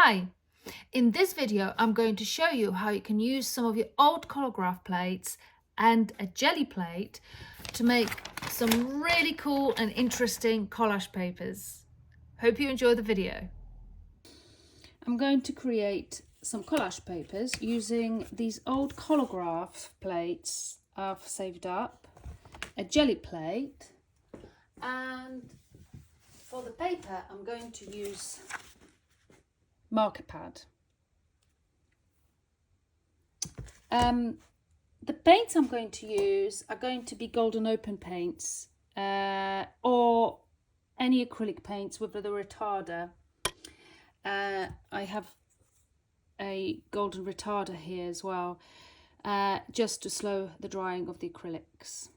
Hi, in this video I'm going to show you how you can use some of your old Colorgraph plates and a Gelli plate to make some really cool and interesting collage papers. Hope you enjoy the video. I'm going to create some collage papers using these old Colorgraph plates I've saved up, a Gelli plate, and for the paper I'm going to use marker pad. The paints I'm going to use are going to be golden open paints or any acrylic paints with the retarder. I have a golden retarder here as well, just to slow the drying of the acrylics.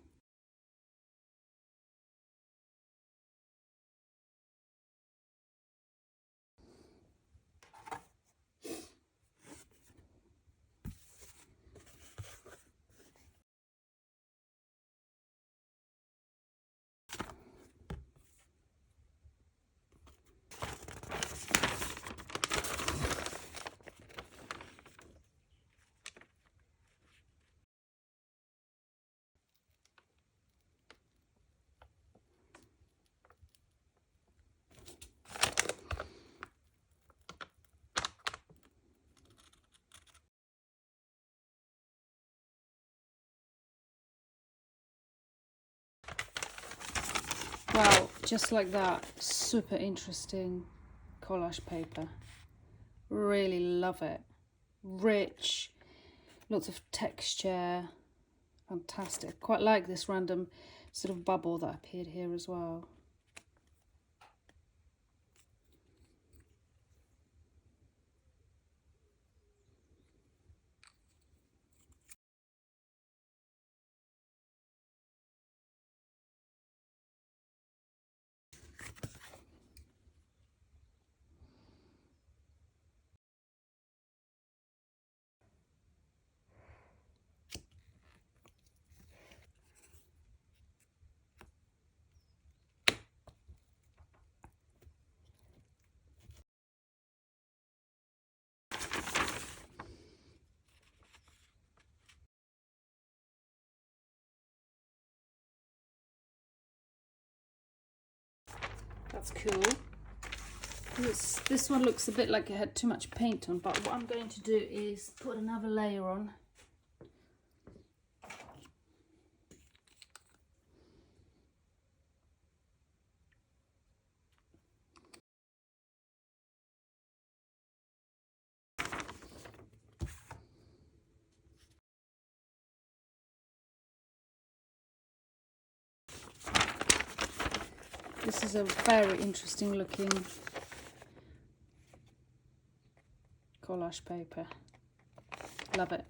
Wow, just like that, super interesting collage paper. Really love it. Rich, lots of texture, fantastic. Quite like this random sort of bubble that appeared here as well. That's cool. This one looks a bit like it had too much paint on, but what I'm going to do is put another layer on. This is a very interesting looking collage paper. Love it.